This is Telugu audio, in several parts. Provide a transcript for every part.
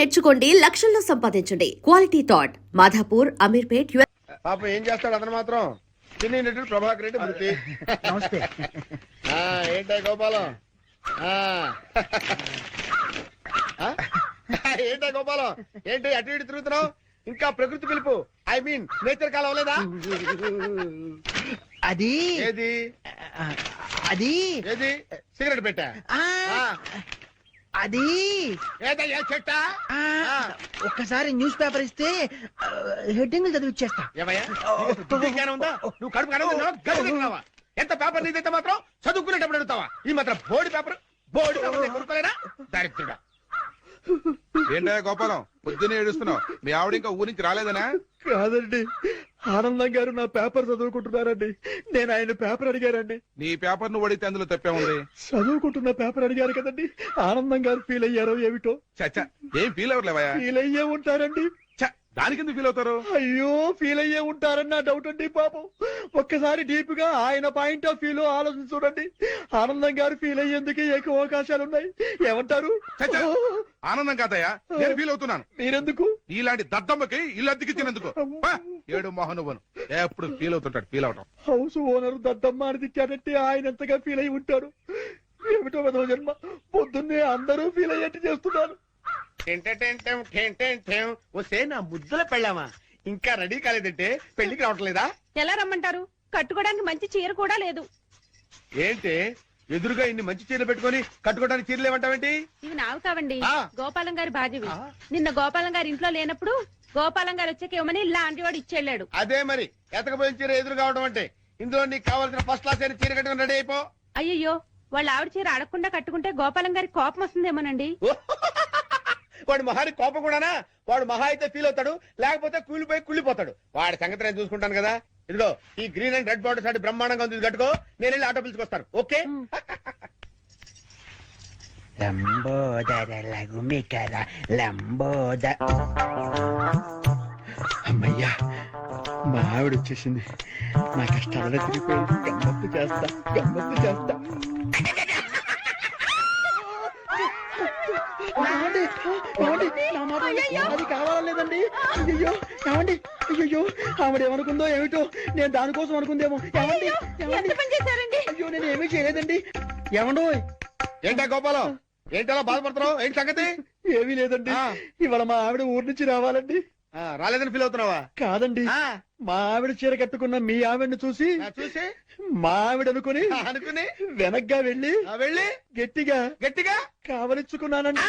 నేర్చుకోండి, లక్షల్లో సంపాదించండి. Quality thought Madhapur, Ameerpet. పాపం ఏం చేస్తాడు అతను మాత్రం. చిన్ని నటుడు ప్రభాకర్ రెడ్డి మృతి. నమస్తే. ఏంటా గోపాలం? ఏంటా గోపాలం, ఏంటి అటు ఇటు తిరుగుతున్నావు? ఇంకా ప్రకృతి పిలుపు, ఐ మీన్ నేచర్ కాలం లేదా? అది ఏది అది ఏది సిగరెట్ పెట్టా? అది ఏదయ్యా చెట్టా? ఒక్కసారి న్యూస్ పేపర్ ఇస్తే హెడ్డింగ్ చదివి ఇచ్చేస్తా. ఏమయ్యా ఉందా? నువ్వు కడుపు కడుగుతున్నావా? ఎంత పేపర్ నీదైతే మాత్రం చదువుకునేటప్పుడు అడుగుతావా? ఈ మాత్రం బోర్డు పేపర్ కొనుక్కోలేనా? దరిద్రుడా. ఏంటయ్యా గోపాలం, పొద్దున్నే ఏడుస్తున్నావు? మీ ఆవిడ ఇంకా ఊరి నుంచి రాలేదనా? కాదండి, ఆనందం గారు నా పేపర్ చదువుకుంటున్నారండి. నేను ఆయన పేపర్ అడిగారండి. నీ పేపర్ నువ్వు అడిగితే అందులో తప్పే ఉంది. చదువుకుంటున్న పేపర్ అడిగారు కదండి. ఆనందం గారు ఫీల్ అయ్యారో ఏమిటో. చచ్చా, ఏం ఫీల్ అవ్వలేవయ్యా? ఫీల్ అయ్యే ఉంటారండి. దానికి ఎందుకు ఫీల్ అవుతారు? అయ్యో, ఫీల్ అయ్యే ఉంటారని నా డౌట్ అండి. పాపం ఒక్కసారి డీప్ గా ఆయన పాయింట్ ఆఫ్ వ్యూ లో ఆలోచన చూడండి. ఆనందం గారు ఫీల్ అయ్యేందుకు ఎక్కువ అవకాశాలు ఉన్నాయి. ఏమంటారు? ఆనందం కాదయ్యా, నేను ఫీల్ అవుతున్నాను. మీరెందుకు? ఇలాంటి దద్దమ్మకి ఇల్లు అద్దెకిచ్చినందుకు. ఏడు మోహన్ నువ్వు ఎప్పుడు ఫీల్ అవుతుంటాడు. ఫీల్ అవటం. హౌస్ ఓనర్ దద్దమ్మ అని తిట్టాడంటే ఆయన ఎంతగా ఫీల్ అయి ఉంటాడు. ఏమిటో విధవ జన్మ, పొద్దున్నే అందరూ ఫీల్ అయ్యేట్టు చేస్తున్నారు. వస్తే నా ముద్దుల పెళ్ళామా ఇంకా రెడీ కాలేదంటే పెళ్లికి రావట్లేదా? ఎలా రమ్మంటారు? కట్టుకోవడానికి మంచి చీర కూడా లేదు. ఏంటి ఎదురుగా ఇన్ని మంచి చీరలు పెట్టుకొని కట్టుకోవడానికి చీరలు ఏమంటావేంటి? ఇవి నావి కావండి, గోపాలం గారి భార్యవి. ఆ. నిన్న గోపాలం గారి ఇంట్లో లేనప్పుడు గోపాలం గారు వచ్చాక ఇవ్వమని లాంటి వాడు ఇచ్చేళ్ళాడు. అదే మరి ఎతకపోయిన చీర ఎదురు కావడం అంటే. ఇందులో నీకు కావాల్సిన ఫస్ట్ క్లాస్ అయిన చీర కట్టుకుని రెడీ అయిపో. అయ్యయ్యో, వాళ్ళ ఆవిడ చీర అడగకుండా కట్టుకుంటే గోపాలం గారి కోపం వస్తుందేమోనండి. వాడు మహానికి కోపం కూడానా? వాడు మహా అయితే ఫీల్ అవుతాడు, లేకపోతే కూలిపోయి కుళ్ళిపోతాడు. వాడి సంగతి నేను చూసుకుంటాను కదా. ఇదిగో ఈ గ్రీన్ అండ్ రెడ్ బార్డర్ సాటి బ్రహ్మాండంగా ఉంది, కట్టుకో. నేను వెళ్ళి ఆటో పిలుచుకొస్తాను. ఓకే? లంబోదర లఘుమికర లంబోదర. అమ్మయ్యా, మా ఆవిడ వచ్చేసింది. నా కష్టాలలో తిరిగిపోయింది. గమ్మత్తు చేస్తా, గమ్మత్తు చేస్తా. అది కావాలలేదండి. అయ్యో ఏమండి, అయ్యో ఆవిడ ఏమనుకుందో ఏమిటో. నేను దానికోసం అనుకుందేమో. ఏమండి, అయ్యో నేను ఏమీ చేయలేదండి. ఏమండో? ఏంటా గోపాలం, ఏంటలా బాధపడుతున్నావు? ఏంటి సంగతి? ఏమీ లేదండి, ఇవాళ మా ఆవిడ ఊరి నుంచి రావాలండి. రాలేదని ఫీల్ అవుతున్నావా? కాదండి, మా ఆవిడ చీర కట్టుకున్న మీ ఆవిడని చూసి మా ఆవిడ అనుకుని వెనక్గా వెళ్ళి గట్టిగా గట్టిగా కావలించుకున్నానండి.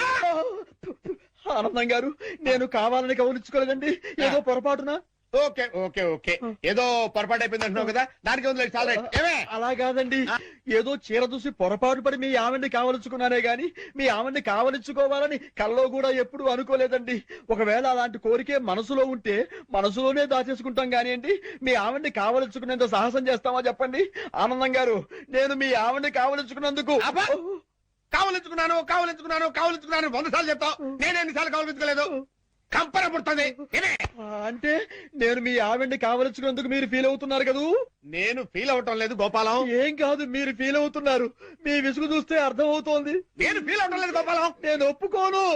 ఆనందం గారు, నేను కావాలని కవలించుకోలేదండి, ఏదో పొరపాటున. ఓకే ఓకే ఓకే, ఏదో పొరపాటు అయిపోయింది అంటున్నావు కదా, దానికి ఉంది చాలా. అలా కాదండి, ఏదో చీర చూసి పొరపాటు పడి మీ ఆవిడ్ని కావలించుకున్నానే గాని మీ ఆవిడ్ని కావలించుకోవాలని కల్లో కూడా ఎప్పుడు అనుకోలేదండి. ఒకవేళ అలాంటి కోరికే మనసులో ఉంటే మనసులోనే దాచేసుకుంటాం కానివ్వండి, మీ ఆవిడ్ని కావలించుకునేంత సాహసం చేస్తామా చెప్పండి? ఆనందం గారు, నేను మీ ఆవిడ్ని కావలించుకున్నందుకు కావలించుకున్నాను 100 సార్లు చెప్తావు. నేను ఎన్నిసార్లు కావలించుకోలేదు? కంపన పుడుతుంది. అంటే నేను మీ ఆవిడ్ని కావలించుకున్నందుకు మీరు ఫీల్ అవుతున్నారు కదూ? నేను ఫీల్ అవటం లేదు గోపాలం. ఏం కాదు, మీరు ఫీల్ అవుతున్నారు. మీ విసుగు చూస్తే అర్థం అవుతోంది. నేను ఫీల్ అవటం లేదు గోపాలం. నేను ఒప్పుకోను.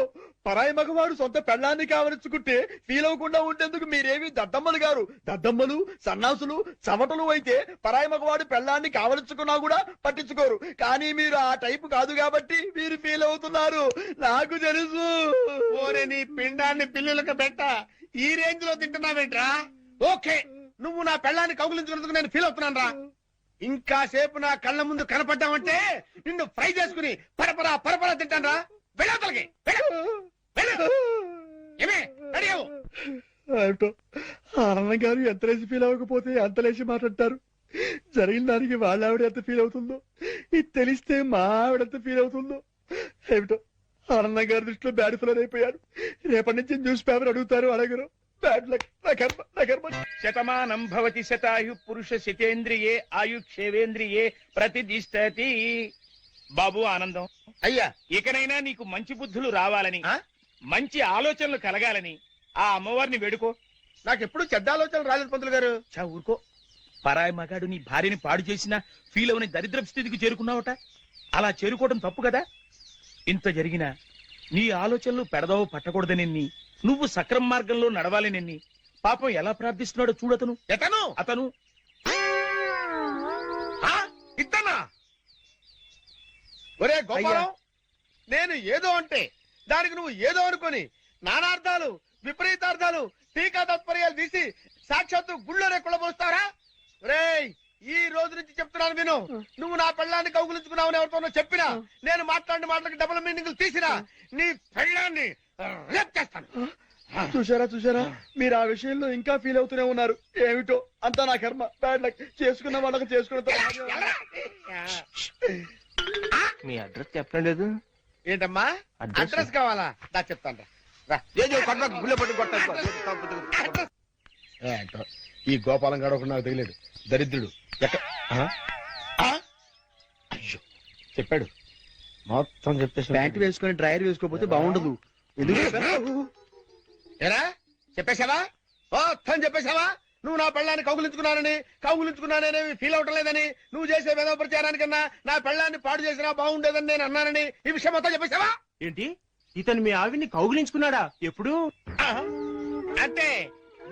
పరాయి మగవాడు సొంత పెళ్ళాన్ని కావలించుకుంటే ఫీల్ అవ్వకుండా ఉండేందుకు మీరేమి దద్దమ్మలు గారు? దద్దమ్మలు, సన్నాసులు, చవటలు అయితే పరాయి మగవాడు పెళ్ళాన్ని కావలించుకున్నా కూడా పట్టించుకోరు. కానీ మీరు ఆ టైపు కాదు కాబట్టి మీరు ఫీల్ అవుతున్నారు, నాకు తెలుసు. ఓరే నీ పిండాన్ని పిల్లులకు పెట్ట, ఈ రేంజ్ లో తింటున్నావేంట్రా? ఓకే, నువ్వు నా పెళ్ళాన్ని కౌగులించుకున్నందుకు నేను ఫీల్ అవుతున్నాను రా. ఇంకా సేపు నా కళ్ళ ముందు కనపడ్డావంటే నిన్ను ఫ్రై చేసుకుని పరపరా తింటాను రా. వెళ్ళవతలకి ఆనందం గారు ఎంత లేచి ఫీల్ అవ్వకపోతే అంత లేచి మాట్లాడతారు. జరిగిన దానికి వాళ్ళ ఆవిడ ఎంత ఫీల్ అవుతుందో, ఇది తెలిస్తే మా ఆవిడ ఎంత ఫీల్ అవుతుందో ఏమిటో. ఆనందం గారి దృష్టిలో బ్యాడ్ ఫిలర్ అయిపోయారు. రేపటి నుంచి న్యూస్ పేపర్ అడుగుతారు, అడగరు. Bad luck. శతమానం భవతి శతాయు పురుష శతేంద్రియే ఆయుక్షేవేంద్రియే ప్రతిదిష్టతి. బాబు ఆనందం, అయ్యా, ఇకనైనా నీకు మంచి బుద్ధులు రావాలని, మంచి ఆలోచనలు కలగాలని ఆ అమ్మవారిని వేడుకో. నాకెప్పుడు చెడ్డ ఆలోచనలు రాలేదు పంతులు గారు. ఊరుకో. పరాయి మగాడు నీ భార్యని పాడు చేసినా ఫీల్ అవని దరిద్ర స్థితికి చేరుకున్నావట. అలా చేరుకోవడం తప్పు కదా. ఇంత జరిగినా నీ ఆలోచనలు పెడదావు పట్టకూడదనెన్ని, నువ్వు సక్రమ మార్గంలో నడవాలనెన్ని పాపం ఎలా ప్రార్థిస్తున్నాడో చూడతను. ఎతను అతను ఇతనా? ఒరే గోపాలం, నేను ఏదో అంటే దానికి నువ్వు ఏదో అనుకొని నానార్థాలు విపరీతార్థాలు టీకా తత్పర్యాలు తీసి సాక్షాత్తు గుళ్ళోనే కుళ్ళబోస్తారా? ఒరేయ్, ఈ రోజు నుంచి చెప్తున్నాను విను. నువ్వు నా పెళ్ళాన్ని కౌగులించుకున్నావు ఎవరితోనో చెప్పినా, నేను మాట్లాడిన మాటలకు డబుల్ మీనింగ్లు తీసినా నీ పెళ్ళాన్ని రేప్ చేస్తాను. చూసారా మీరు ఆ విషయంలో ఇంకా ఫీల్ అవుతూనే ఉన్నారు. ఏమిటో అంతా నా కర్మ. Bad luck. చేసుకున్న వాళ్ళకి చేసుకున్న మీ అడ్రస్ చెప్పలేదు. ఏంటమ్మా అడ్రస్ కావాలా? దా చెప్తాను రా. ఏంటో ఈ గోపాలం గడవకు నాకు తెలియదు. దరిద్రుడు అయ్యో చెప్పాడు మొత్తం చెప్పేసి. ప్యాంట్ వేసుకొని డ్రైయర్ వేసుకోకపోతే బాగుండదు. ఎందుకు ఏరా చెప్పేశావా? మొత్తం చెప్పేశావా? నువ్వు నా పెళ్ళాన్ని కౌగులించుకున్నానని ఫీల్ అవటం లేదని, నువ్వు చేసే వేద ప్రచారానికన్నా నా పెళ్ళాన్ని పాడు చేసినా బాగుండేదని నేను అన్నానని ఈ విషయం మొత్తం చెప్పేశావా? ఏంటి, ఇతను మీ ఆవిడ్ని కౌగిలించుకున్నాడా? ఎప్పుడు? అంటే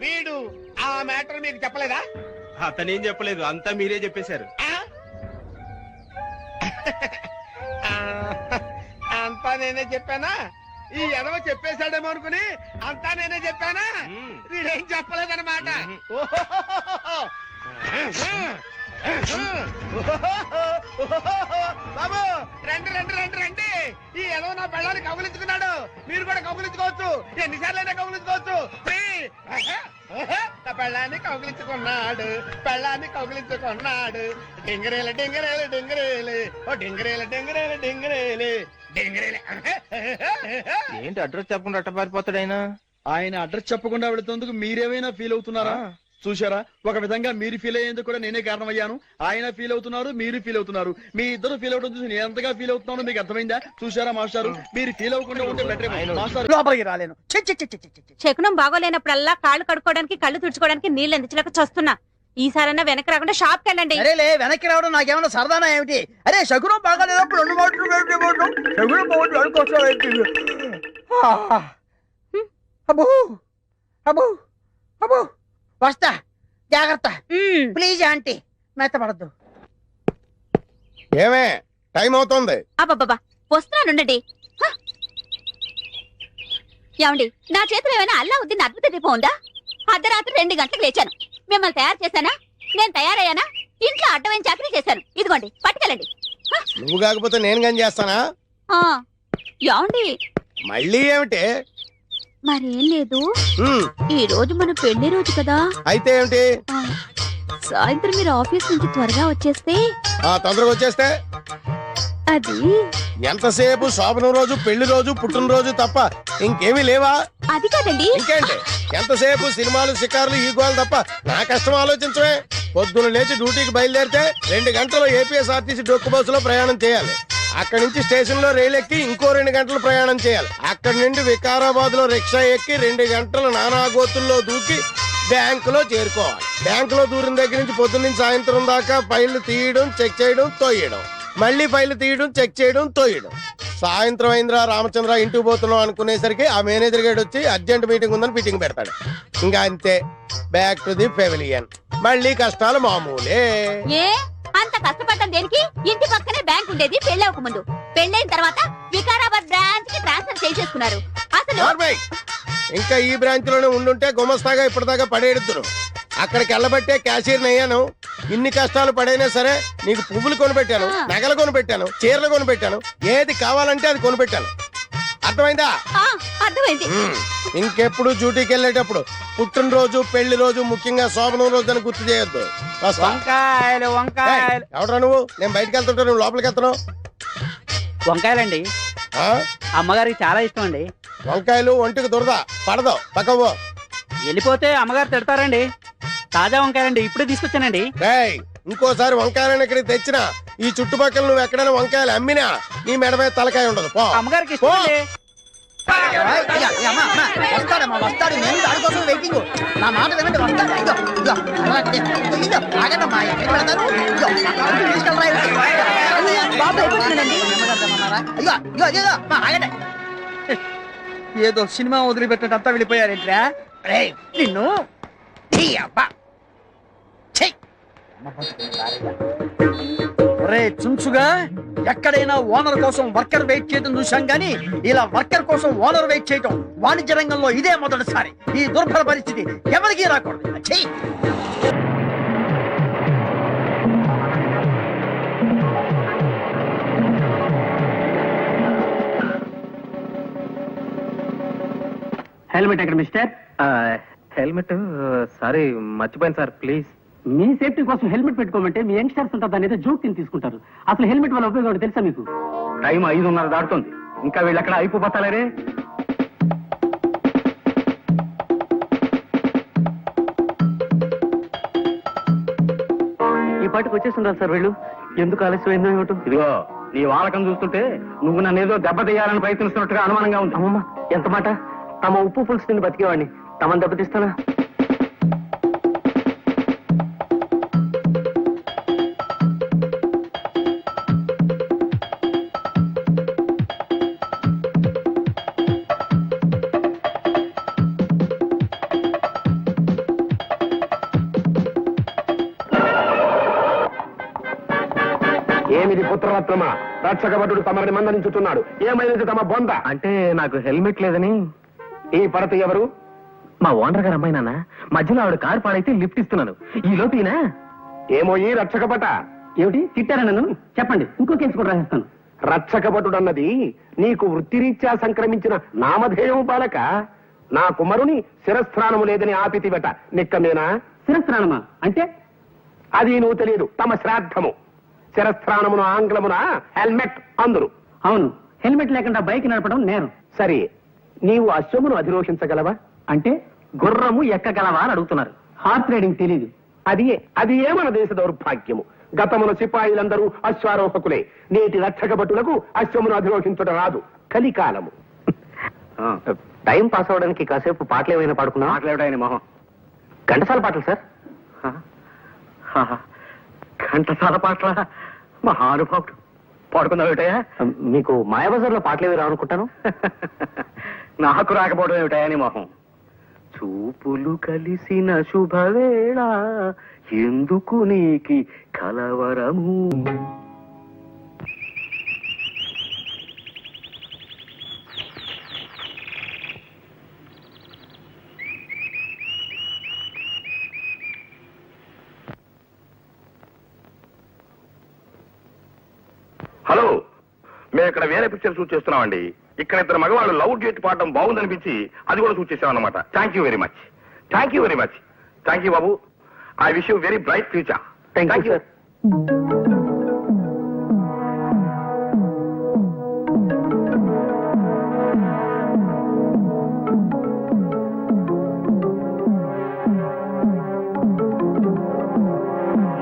వీడు ఆ మ్యాటర్ మీకు చెప్పలేదా? అతనేం చెప్పలేదు, అంతా మీరే చెప్పేశారు. అంతా నేనే చెప్పానా? ఈ ఎదవ చెప్పేశాడేమో అనుకుని అంతా నేనే చెప్పానా? వీడేం చెప్పలేదన్నమాట. బాబు రండి రండి రండి రండి. ఈ ఎదవ నా పెళ్ళాన్ని కౌగులించుకున్నాడు. మీరు కూడా కౌగులించుకోవచ్చు, ఎన్నిసార్లైనా కౌగులించుకోవచ్చు. నా పెళ్ళాన్ని కౌగులించుకున్నాడు, డింగరేలు డింగరేలు డింగరేలు, ఓ డింగరేలు డింగరేలు డింగరేలు డింగరేలు. ఏంటి అడ్రస్ చెప్పకుండా అట్టపారిపోతాడు ఆయన? ఆయన అడ్రస్ చెప్పకుండా వెళుతున్నందుకు మీరేమైనా ఫీల్ అవుతున్నారా? చూసారా, ఒక విధంగా మీరు ఫీల్ అయ్యేందుకు కూడా నేనే కారణమయ్యాను. ఆయన ఫీల్ అవుతున్నారు, మీరు ఫీల్ అవుతున్నారు. మీ ఇద్దరు ఫీల్ అవడం చూసి నేను ఎంతగా ఫీల్ అవుతున్నానో మీకు అర్థమైందా? చూసారా మాస్టారు, మీరు ఫీల్ అవ్వకుండా ఉంటే బెటర్. మాస్టర్ లోపలికి రాలేను. శకునం బాగోలేనప్పుడల్లా కాళ్ళు కడుక్కోవడానికి కళ్ళు తుడుచుకోవడానికి నీళ్ళు అందించలేక చస్తున్నా. ఈసారన్నా వెనక్కి రాకుండా షాప్ కి వెళ్ళండి. అరేలే, వెనక్కి రావడం నాకేమన్నా సరదానా ఏమిటి? అరే శకునం బాగాలేనప్పుడు 2 మాటలు శకునం బాగుంటుంది అనుకోసం. అబ్బో అబ్బో అబ్బో, వస్తా, జాగ్రత్త ప్లీజ్ ఆంటీ, మెత్తపడద్దు. ఏమే టైం అవుతుంది. అబ్బబ్బా వస్తున్నానుండండి. ఏమండి, నా చేతిలో ఏమైనా అల్లావుద్దీన్ అద్భుత దీపం ఉందా? అర్ధరాత్రి 2 గంటలకు లేచాను. మిమ్మల్ని తయారు చేశానా? నేను తయారయ్యానా? ఇంట్లో అడ్డమైన చాకరీ చేశాను. ఇదిగోండి పట్టుకెళ్ళండి. నువ్వు కాకపోతే నేను కానీ చేస్తానా? ఏమండి, మళ్ళీ ఏమిటి? మరేం లేదు, ఈ రోజు మన పెళ్లి రోజు కదా. అయితే ఏమిటి? సాయంత్రం మీరు ఆఫీస్ నుంచి త్వరగా వచ్చేస్తే. తొందరగా వచ్చేస్తే అది ఎంతసేపు శోభనం రోజు, పెళ్లి రోజు, పుట్టినరోజు తప్ప ఇంకేమీ లేవా? అది కాదండి. ఇంకేంటి, ఎంతసేపు సినిమాలు, షికార్లు, ఈ గోలు తప్ప నా కష్టం ఆలోచించవే. పొద్దున లేచి డ్యూటీకి బయలుదేరితే 2 గంటలు ఏపీఎస్ఆర్టీసీ డొక్కు బస్సులో ప్రయాణం చేయాలి. అక్కడి నుంచి స్టేషన్ లో రైలు ఎక్కి ఇంకో 2 గంటలు ప్రయాణం చేయాలి. అక్కడి నుండి వికారాబాద్ లో రిక్షా ఎక్కి 2 గంటలు నానాగోతుల్లో దూకి బ్యాంకులో చేరుకోవాలి. బ్యాంకులో దూరిన దగ్గర నుంచి పొద్దున్న నుంచి సాయంత్రం దాకా ఫైళ్లు తీయడం, చెక్ చేయడం, తోయడం, మళ్ళీ ఫైళ్లు తీయడం, చెక్ చేయడం, తోయడం. సాయంత్రం అయిందిరా రామచంద్ర ఇంటికి పోతున్నాం అనుకునేసరికి ఆ మేనేజర్ గేడ్ వచ్చి అర్జెంట్ మీటింగ్ ఉందని మీటింగ్ పెడతాడు. ఇంకా అంతే, బ్యాక్ టు ది పెవిలియన్. మళ్ళీ కష్టాలు మామూలే. అంత కష్టపడటం దేనికి? ఇంటి పక్కనే బ్యాంక్ ఉండేది పెళ్ళవక ముందు. పెళ్ళైన తర్వాత వికారాబాద్ బ్రాంచ్ కి ట్రాన్స్ఫర్ చేసేసుకున్నారు. అసలు ఇంకా ఈ బ్రాంచ్ లోనే ఉండుంటే గుమస్తాగా ఇప్పటిదాకా పడేడుతును. అక్కడికి వెళ్ళబట్టే క్యాషియర్ అయ్యాను. ఇన్ని కష్టాలు పడైనా సరే నీకు పువ్వులు కొనిపెట్టాను, నగలు కొనిపెట్టాను, చీరలు కొనిపెట్టాను, ఏది కావాలంటే అది కొనిపెట్టాను. అర్థమైందా? అర్థమైంది. ఇంకెప్పుడు డ్యూటీకి వెళ్ళేటప్పుడు పుట్టినరోజు, పెళ్లి రోజు, ముఖ్యంగా శోభనం రోజు అని గుర్తు చేయొద్దు. వంకాయలు వంకాయలు. ఎవడ్రా నువ్వు? నేను బయటకు వెళ్తుంటా, నువ్వు లోపలికి వెళ్తున్నావు. వంకాయలండి, అమ్మగారికి చాలా ఇష్టం అండి. వంకాయలు ఒంటికి దురద పడదు, పక్కవో. వెళ్ళిపోతే అమ్మగారు తిడతారండి. తాజా వంకాయలండి, ఇప్పుడే తీసుకొచ్చానండి. ఇంకోసారి వంకాయలను ఇక్కడికి తెచ్చినా, ఈ చుట్టుపక్కల నువ్వు ఎక్కడైనా వంకాయలు అమ్మినా నీ మెడ మీద తలకాయ ఉండదు. అమ్మగారికి ఇష్టం అండి. వస్తాడు, నేను దానికోసం వెయిటింగ్. నా మాట వినండి, వస్తాడు. ఏదో సినిమా వదిలిపెట్టడంతా వెళ్ళిపోయారేంట్రా రేయ్, నిన్ను ఈ అబ్బా ఛీ! ఒరే చుంచుగా, ఎక్కడైనా ఓనర్ కోసం వర్కర్ వెయిట్ చేయడం చూశాం గానీ ఇలా వర్కర్ కోసం ఓనర్ వెయిట్ చేయడం వాణిజ్య రంగంలో ఇదే మొదటిసారి. ఈ దుర్భర పరిస్థితి ఎవరికీ రాకూడదు. ఛీ! హెల్మెట్ ఎక్కడ మిస్టర్? హెల్మెట్ సారీ మర్చిపోయాను సార్ ప్లీజ్. మీ సేఫ్టీ కోసం హెల్మెట్ పెట్టుకోమంటే మీ యంగ్స్టర్స్ ఉంటారు దాని ఏదో జోక్ కింద తీసుకుంటారు. అసలు హెల్మెట్ వల్ల ఉపయోగం ఏంటో తెలుసా మీకు? టైం 5:30 దాటుతుంది, ఇంకా వీళ్ళు ఎక్కడ అయిపోతారే. ఈ పాటికి వచ్చేస్తుంటారు సార్ వీళ్ళు. ఎందుకు ఆలస్యమైందో ఏమిటో. ఇదిగో నీ వాలకం చూస్తుంటే నువ్వు నన్ను ఏదో దెబ్బతీయాలని ప్రయత్నిస్తున్నట్టుగా అనుమానంగా ఉంది. అమ్మమ్మ, ఎంత మాట! తమ ఉప్పు పులుసు తిని బతికేవాడిని తమను దెబ్బతీస్తానా? ఏమిది పుత్రరత్నమా? రక్షకభటుడు తమరిని మందలించుతున్నాడు. ఏమైనది తమ బొంద? అంటే నాకు హెల్మెట్ లేదని. ఈ పడత ఎవరు? మా ఓనర్ గారు అమ్మాయి నాన్న. మధ్యలో ఆవిడ కారు పాడైతే లిఫ్ట్ ఇస్తున్నాను. ఈ లోపీనా ఏమో ఈ రక్షకభట. ఏమిటి తిట్టారా నన్ను? చెప్పండి, ఇంకో కేసు కూడా రాసిస్తాను. రక్షకభటుడన్నది నీకు వృత్తిరీత్యా సంక్రమించిన నామధేయం బాలక. నా కుమరుని శిరస్త్రాణము లేదని ఆపితివట. నిక్కమేనా? శిరస్త్రాణమా అంటే? అది నువ్వు తెలియదు. తమ శ్రాద్ధము. శిరస్త్రాణమును ఆంగ్లమున హెల్మెట్ అందురు. అవును, హెల్మెట్ లేకుండా బైక్ నడపడం నేరం. సరే, నీవు అశ్వమును అధిరోహించగలవా? అంటే గుర్రము ఎక్కగలవా అని అడుగుతున్నారు. హార్స్ రైడింగ్ తెలీదు. అది ఏ మన దేశ దౌర్భాగ్యము. గతమున సిపాయిలందరూ అశ్వారోహకులే. నేటి రక్షకభటులకు అశ్వమును అధిరోహించుట రాదు. కలికాలము. టైం పాస్ అవడానికి కాసేపు పాటలు ఏమైనా పాడుకున్నా? మాట్లాడాయని మొహం. ఘంటసాల పాటలు సార్. ఘంటసాల పాటల మహానుభావుడు. పాడుకుందాం ఏమిటయా? మీకు మాయాబజార్లో పాటలు ఏవి రానుకుంటాను. నాకు రాకపోవడం ఏమిటయా నీ మొహం. చూపులు కలిసిన శుభవేళ ఎందుకు నీకి కలవరము. హలో, మేము ఇక్కడ వేరే పిక్చర్ షూట్ చేస్తున్నామండి. ఇక్కడ ఇద్దరు మగవాళ్ళు లవ్ డేట్ పాడడం బాగుందనిపించి అది కూడా షూట్ చేసామన్నమాట. Thank you very much. Thank you very much. Thank you Babu. I wish you very bright future. Thank you.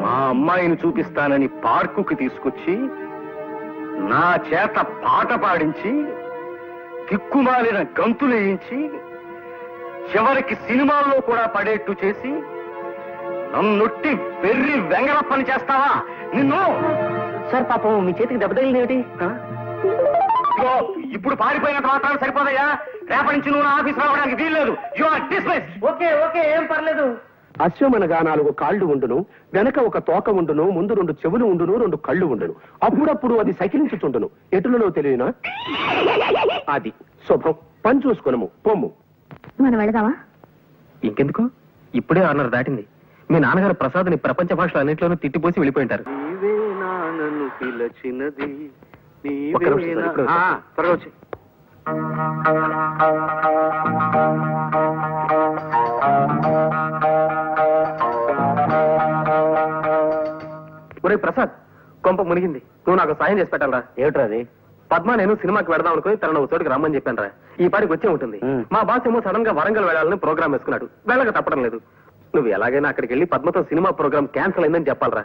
మా అమ్మాయిని చూపిస్తానని పార్కుకి తీసుకొచ్చి నా చేత పాట పాడించి దిక్కుమాలిన గంతులు వేయించి చివరికి సినిమాల్లో కూడా పడేట్టు చేసి నన్నొట్టి వెర్రి వెంగళ పని చేస్తావా నిన్ను? సార్ పాపం మీ చేతికి దెబ్బ తగిలింది. ఇదిగో, ఇప్పుడు పారిపోయినంత మాత్రం సరిపోదయ్యా. రేపటి నుంచి నువ్వు నా ఆఫీస్ రావడానికి వీల్లేదు. You are dismissed. Okay okay, ఏం పర్లేదు. అశ్వమనగా 4 కాళ్ళు ఉండును, వెనక ఒక తోక ఉండును, ముందు 2 చెవులు ఉండును, 2 కళ్ళు ఉండును. అప్పుడప్పుడు అది సకిలించుచుండును. ఎటులలో తెలియనా? అది శుభం. పని చూసుకునము. పొమ్ము. మనం వెళదామా? ఇంకెందుకు, ఇప్పుడే 6:30 దాటింది. మీ నాన్నగారు ప్రసాద్ని ప్రపంచ భాషలు అన్నింటిలోనూ తిట్టిపోసి వెళ్ళిపోయింటారు. ఒక్క నిమిషం సార్, ఇప్పుడే వస్తా. త్వరగా వచ్చి. ఒరే ప్రసాద్, కొంప మునిగింది. నువ్వు నాకు సాయం చేసి పెట్టాలరా. ఏమిట్రా అది? పద్మ నేను సినిమాకి వెళదాం అనుకుని తనను ఒక చోటికి రమ్మని చెప్పాను రా. ఈ పారికి వచ్చే ఉంటుంది. మా బాస్ ఏమో సడన్ గా వరంగల్ వెళ్ళాలని ప్రోగ్రామ్ వేసుకున్నాడు. వెళ్ళక తప్పడం లేదు. నువ్వు ఎలాగైనా అక్కడికి వెళ్ళి పద్మతో సినిమా ప్రోగ్రామ్ క్యాన్సిల్ అయిందని చెప్పాలరా.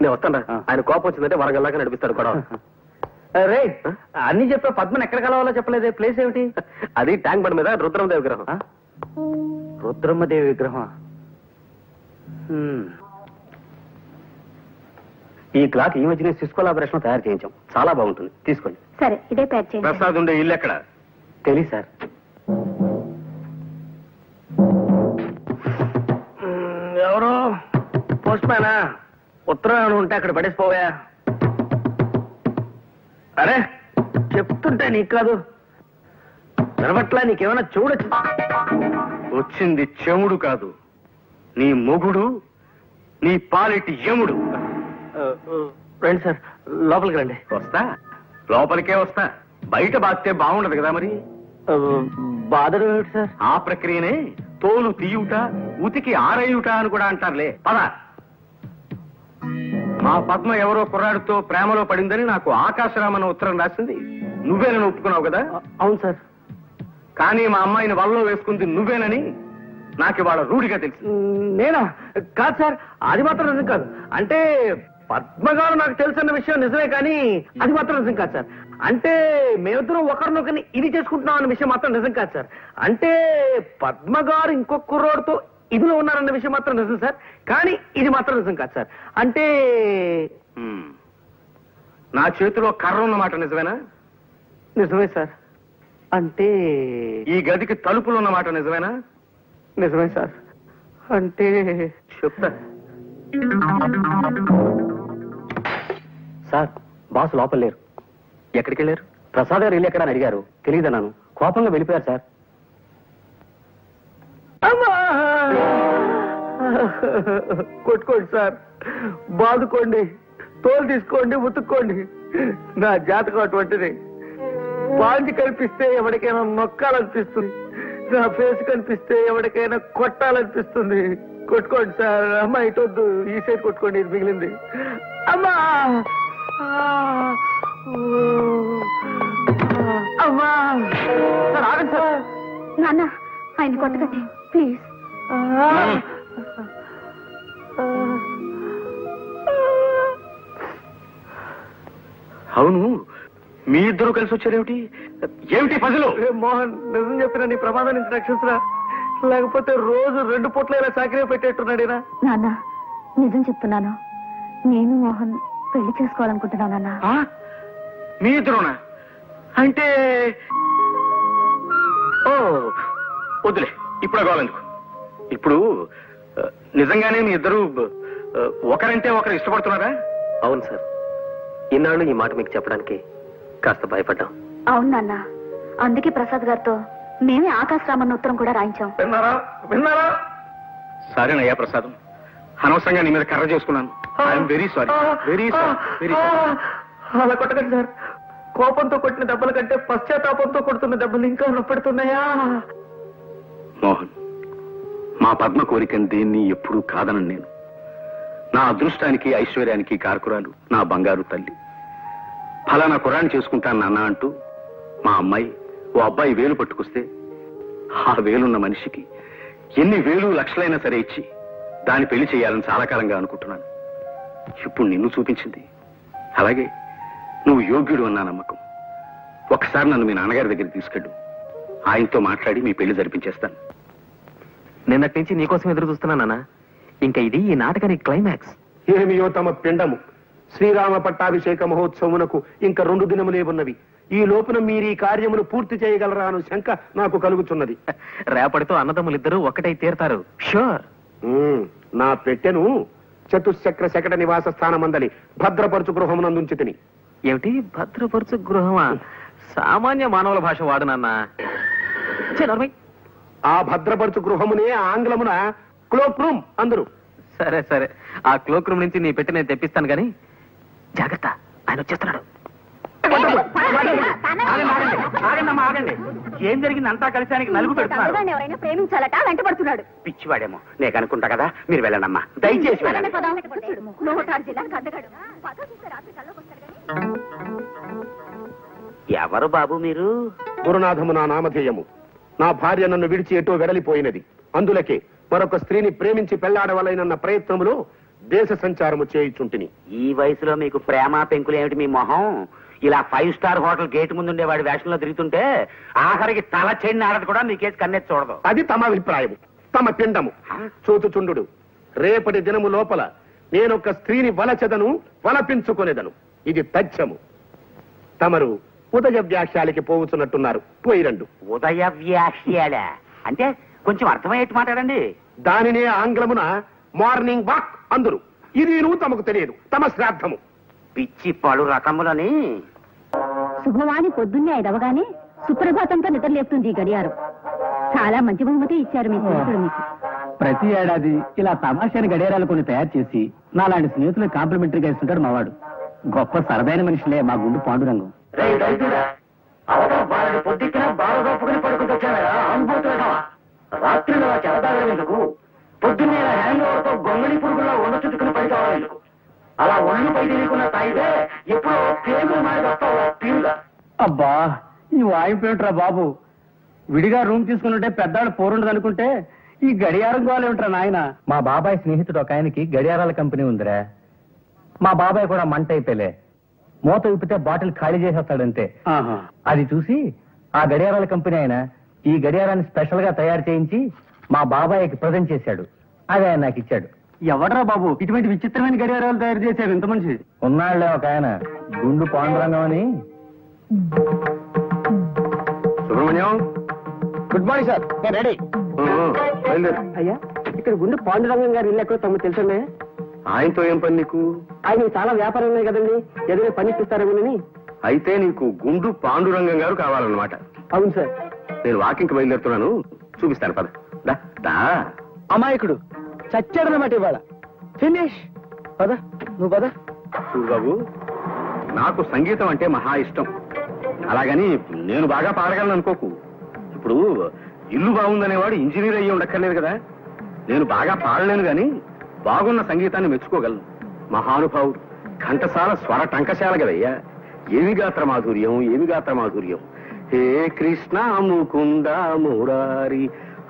నేను వస్తాను రా. ఆయన కోపం వచ్చిందంటే వరంగల్ లాగా నడిపిస్తాడు గొడవ. రే, అన్ని చెప్పా, పద్మని ఎక్కడ కలవాలో చెప్పలేదే. ప్లేస్ ఏమిటి? అది ట్యాంక్ బండ్ మీద రుద్రమదేవి విగ్రహం. రుద్రమ్మదేవి విగ్రహం. ఈ క్లాక్ ఈ మధ్యనే సిస్కో లాబరేషన్ తయారు చేయించాం, చాలా బాగుంటుంది, తీసుకోండి. సరే ఇదే ప్యాక్ చేయండి. ప్రసాద్ ఉండే ఇల్లు ఎక్కడ? తెలియదు సార్. ఎవరు పోస్ట్ మ్యానా? ఉత్తరం ఉంటే అక్కడ పడేసిపోయా. అరే చెప్తుంటే నీకు కాదు వినబట్లా, నీకేమైనా చూడొచ్చు. వచ్చింది చెముడు కాదు, నీ మొగుడు, నీ పాలిటి యముడు. రండి సార్, లోపలికి రండి. వస్తా, లోపలికే వస్తా. బయట బాస్తే బాగుండదు కదా మరి. బాధలు ఏమిటి సార్? ఆ ప్రక్రియనే తోలు తీయుట, ఉతికి ఆరేయుట అని కూడా అంటారులే. పద. మా పద్మ ఎవరో కుర్రాడితో ప్రేమలో పడిందని నాకు ఆకాశరామన్న ఉత్తరం రాసింది నువ్వేనని ఒప్పుకున్నావు కదా? అవును సార్. కానీ మా అమ్మాయిని వల్లో వేసుకుంది నువ్వేనని నాకు ఇవాళ రూఢిగా తెలుసు. నేనా? కాదు సార్, అది మాత్రం నిజం కాదు. అంటే పద్మగారు నాకు తెలుసన్న విషయం నిజమే, కానీ అది మాత్రం నిజం కాదు సార్. అంటే మేమిద్దరం ఒకరినొకరిని ఇది చేసుకుంటున్నాం అన్న విషయం మాత్రం నిజం కాదు సార్. అంటే పద్మగారు ఇంకొక కుర్రోడితో ఇదిలో ఉన్నారన్న విషయం మాత్రం నిజం సార్, కానీ ఇది మాత్రం నిజం కాదు సార్. అంటే నా చేతిలో కర్ర ఉన్నమాట నిజమేనా? నిజమే సార్. అంటే ఈ గదికి తలుపులు ఉన్నమాట నిజమేనా? నిజమే సార్. అంటే చెప్తా సార్. బాస్ లోపల లేరు. ఎక్కడికి వెళ్ళారు? ప్రసాద్ గారు ఇల్లు ఎక్కడ అని అడిగారు, తెలియదన్నాను. కోపంగా వెళ్ళిపోయారు సార్. కొట్టుకోండి సార్, బాదుకోండి, తోలు తీసుకోండి, ఉతుక్కోండి. నా జాతకం అటువంటిది. బాంచి కనిపిస్తే ఎవరికైనా నొక్కాలనిపిస్తుంది, నా ఫేస్ కనిపిస్తే ఎవరికైనా కొట్టాలనిపిస్తుంది. కొట్టుకోండి సార్. అమ్మా ఇటొద్దు, ఈ సైడ్ కొట్టుకోండి, ఇది మిగిలింది. అమ్మా అమ్మా సార్, ఆగండి సార్. నాన్న ఆయన కొట్టకండి ప్లీజ్. అవును, మీ ఇద్దరు కలిసి వచ్చారేమిటి? ఏమిటి పజలు? మోహన్, నిజం చెప్పిన నీ ప్రమాదం నుంచి రక్షించరా, లేకపోతే రోజు 2 పూట్ల ఇలా చాకరీ పెట్టేట్టున్నాడేనా? నాన్న నిజం చెప్తున్నాను, నేను మోహన్ పెళ్లి చేసుకోవాలనుకుంటున్నాను నాన్న. మీ ఇద్దరునా? అంటే ఓ వద్దులే, ఇప్పుడు కావాలెందుకు. ఇప్పుడు నిజంగానే మీ ఇద్దరు ఒకరంటే ఒకరు ఇష్టపడుతున్నారా? అవును సార్. ఇన్నాళ్ళు ఈ మాట మీకు చెప్పడానికి కాస్త భయపడ్డాం. అవును నాన్న, అందుకే ప్రసాద్ గారితో మేమే ఆకాశరామన్న ఉత్తరం కూడా రాయించాం. విన్నారా? విన్నారా? సరేనయ్యా ప్రసాదం, అనవసరంగా నీ మీద కర్ర చేసుకున్నాను. I'm very sorry, very sorry, very sorry. అలా కొట్టకండి సార్. కోపంతో కొట్టిన దెబ్బల కంటే పశ్చాత్తాపంతో కొడుతున్న దెబ్బలు ఇంకా నొప్పెడుతున్నాయా? మోహన్, మా పద్మ కోరికని దేన్ని ఎప్పుడూ కాదనను నేను. నా అదృష్టానికి ఐశ్వర్యానికి కారకురాలు నా బంగారు తల్లి. ఫలానా కుర్రాన్ని చేసుకుంటాను నాన్న అంటూ మా అమ్మాయి ఓ అబ్బాయి వేలు పట్టుకొస్తే ఆ వేలున్న మనిషికి ఎన్ని వేలు లక్షలైనా సరే ఇచ్చి దాన్ని పెళ్లి చేయాలని చాలా కాలంగా అనుకుంటున్నాను. ఇప్పుడు నిన్ను చూపించింది. అలాగే నువ్వు యోగ్యుడు అన్న నమ్మకం. ఒకసారి నన్ను మీ నాన్నగారి దగ్గరికి తీసుకెళ్ళు, ఆయనతో మాట్లాడి మీ పెళ్లి జరిపించేస్తాను. నిన్నటి నుంచి నీకోసం ఎదురు చూస్తున్నానా? ఇంకా ఇది ఈ నాటకానికి క్లైమాక్స్. ఏమియో తమ పిండము. శ్రీరామ పట్టాభిషేక మహోత్సవమునకు ఇంకా 2 దినములే ఉన్నవి. ఈ లోపున మీరు ఈ కార్యమును పూర్తి చేయగలరా అను శంక నాకు కలుగుతున్నది. రేపటితో అన్నదమ్ములిద్దరూ ఒకటై తీరతారు. షూర్. నా పెట్టెను చతుశ్చక్ర శకట నివాస స్థానమందలి భద్రపరచు గృహమునందుంచి తిని. ఏమిటి భద్రపరచు గృహమా? సామాన్య మానవుల భాష వాడునన్నా. ఆ భద్రపరచు గృహమునే ఆంగ్లమున క్లోక్ రూమ్ అందరు. సరే సరే, ఆ క్లోక్ రూమ్ నుంచి నీ పెట్టి నేను తెప్పిస్తాను గాని జాగ్రత్త, ఆయన వచ్చేస్తున్నాడు. ఆగండి. ఏం జరిగింది? అంతా కలిసానికి నలుగు పెడుతున్నారు. ఎవరైనా ప్రేమించాలట వెంటబడుతున్నాడు. పిచ్చివాడేమో నేను అనుకుంటా కదా, మీరు వెళ్ళండమ్మా, దయచేసి వెళ్ళండి. ఎవరు బాబు మీరు? గురునాథము నా నామధేయము. నా భార్య నన్ను విడిచి ఎటో వెడలిపోయినది. అందులకే మరొక స్త్రీని ప్రేమించి పెళ్లాడవలైనన్న ప్రయత్నములో దేశ సంచారము చేయుచుంటిని. ఈ వయసులో మీకు ప్రేమ పెంకులు ఏమిటి మీ మొహం? ఇలా 5 స్టార్ హోటల్ గేట్ ముందు ఉండేవాడి వేషంలో తిరుగుతుంటే ఆఖరికి తల చెండి ఆడది కూడా మీకేసి కన్నెత్తి చూడదు. అది తమ అభిప్రాయము, తమ పిండము. చూచుచుండు. రేపటి దినము లోపల నేనొక స్త్రీని వలచెదను, వలపించుకొనేదను. ఇది తథ్యము. తమరు ఉదయ వ్యాఖ్యాలకి పోవుచున్నట్టున్నారు. పోయిరండు. ఉదయ వ్యాఖ్యాల అంటే కొంచెం అర్థమయ్యేట్టు మాట్లాడండి. దానినే ఆంగ్లమున మార్నింగ్ వాక్ అందురు. ఇది తమకు తెలియదు. తమ శ్రాద్ధము. పిచ్చి పలు రకములని. శుభవాణి పొద్దున్నే ఐదవగానే సుప్రభాతంతో నిద్రలేపుతుంది ఈ గడియారం. చాలా మంచి బహుమతి ఇచ్చారు మీ స్నేహితుడు మీకు. ప్రతి ఏడాది ఇలా తమాషాని గడియారాలు కొన్ని తయారు చేసి నాలాంటి స్నేహితులకు కాంప్లిమెంటరీగా ఇస్తుంటాడు మావాడు. గొప్ప సరదైన మనిషిలే మా గుండు పాండురంగం. పొద్దుకిన బాగా కప్పుకుని పడుకుంటొచ్చారా అనుభూతులగా రాత్రిలో చెరదాగడం ఎందుకు? పొద్దున్నే హ్యాంగోవర్తో గొంగళి పురుగుల్లో ఉండ చుట్టుకుని పడి కావాలెందుకు? అలా ఒళ్ళు పై తెలియకుండా తాగితే ఎప్పుడో పేగులు మారి వస్తావు తీరుగా. అబ్బా ఈ వాయింపేమిట్రా బాబు, విడిగా రూమ్ తీసుకున్నట్టే పెద్దాడు పోరుండదు అనుకుంటే ఈ గడియారం గోలేమిట్రా నాయన. మా బాబాయ్ స్నేహితుడు ఒక ఆయనకి గడియారాల కంపెనీ ఉందిరా. మా బాబాయ్ కూడా మంట అయిపోలే, మూత విప్పితే బాటిల్ ఖాళీ చేసేస్తాడంతే. అది చూసి ఆ గడియారాల కంపెనీ ఆయన ఈ గడియారాన్ని స్పెషల్ గా తయారు చేయించి మా బాబాయ్కి ప్రజెంట్ చేశాడు. అది ఆయన నాకు ఇచ్చాడు. ఎవడరా బాబు ఇటువంటి విచిత్రమైన గడియారాలు తయారు చేశారు ఇంత మంచి? ఉన్నాళ్లే ఒక ఆయన గుండు పాండురంగం అని. సుబ్రహ్మణ్యం, గుడ్ మార్నింగ్ సార్, నేను రెడీ. బయలుదేరు. అయ్యా ఇక్కడ గుండు పాండురంగం గారు ఇల్లు ఎక్కడో తమకు తెలుసండి. ఆయనతో ఏం పని నీకు? ఆయన చాలా వ్యాపారం ఉన్నాయి కదండి, ఏదైనా పని ఇస్తారేమోనని. అయితే నీకు గుండు పాండురంగం గారు కావాలన్నమాట. అవును సార్. నేను వాకింగ్కి బయలుదేరుతున్నాను, చూపిస్తాను. పద. దా, దా. అమాయకుడు చచ్చాడనమాట ఇవాళ. ఫినిష్. పద, నువ్వు పద. చూడు బాబు, నాకు సంగీతం అంటే మహా ఇష్టం. అలాగని నేను బాగా పాడగలను అనుకోకు. ఇప్పుడు ఇల్లు బాగుందనేవాడు ఇంజనీర్ అయ్యి ఉండక్కర్లేదు కదా. నేను బాగా పాడలేను గాని బాగున్న సంగీతాన్ని మెచ్చుకోగలను. మహానుభావుడు, ఘంటసాల స్వర టంకశాల కదయ్యా. ఏమి గాత్ర మాధుర్యం, ఏమి గాత్ర మాధుర్యం. హే కృష్ణ ముకుంద మురారి,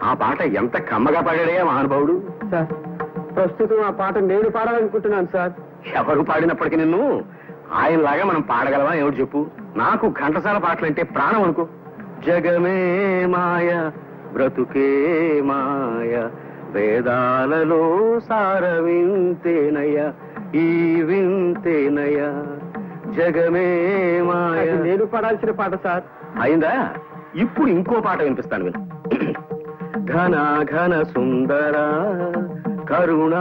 ఆ పాట ఎంత కమ్మగా పాడాడయ్యా మహానుభావుడు. సార్ ప్రస్తుతం ఆ పాట నేను పాడాలనుకుంటున్నాను సార్. ఎవరు పాడినప్పటికీ నిన్ను ఆయనలాగా మనం పాడగలవా ఏమిటి చెప్పు. నాకు ఘంటసాల పాటలంటే ప్రాణం అనుకో. జగమే మాయ బ్రతుకే మాయ, వేదాలలో సార వింతేనయ, ఈ వింతేనయ. జగమే మాయ. నేను పాడాల్సిన పాట సార్. అయిందా? ఇప్పుడు ఇంకో పాట వినిపిస్తాను విను. ఘన ఘన సుందర కరుణ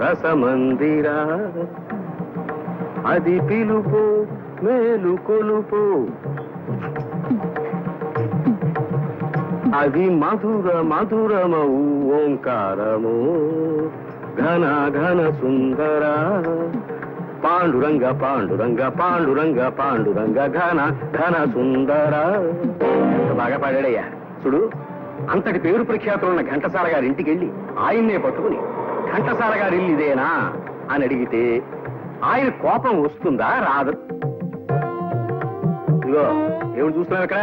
రసమందిర, అది పిలుపు మేలు కొలుపు, అది మధుర మధురమౌ ఓంకారము. ఘన ఘన సుందర పాండురంగ పాండురంగ పాండురంగ పాండురంగ ఘన ఘన సుందర. బాగా పాడాడయ్యా. చూడు, అంతటి పేరు ప్రఖ్యాతులు ఉన్న ఘంటసాల గారి ఇంటికి వెళ్ళి ఆయన్నే పట్టుకుని ఘంటసాల గారి ఇల్లు ఇదేనా అని అడిగితే ఆయన కోపం వస్తుందా రాదు? ఇదిగో ఏమిటి చూస్తున్నావు ఇక్కడ?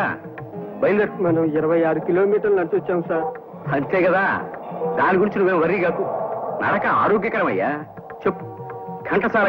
బయలుదేరు. మనం 26 కిలోమీటర్లు నడిచి వచ్చాం సార్. అంతే కదా, దాని గురించి నువ్వేం వర్రీ కాకు. నడక ఆరోగ్యకరమయ్యా. చెప్పు, ఘంటసాల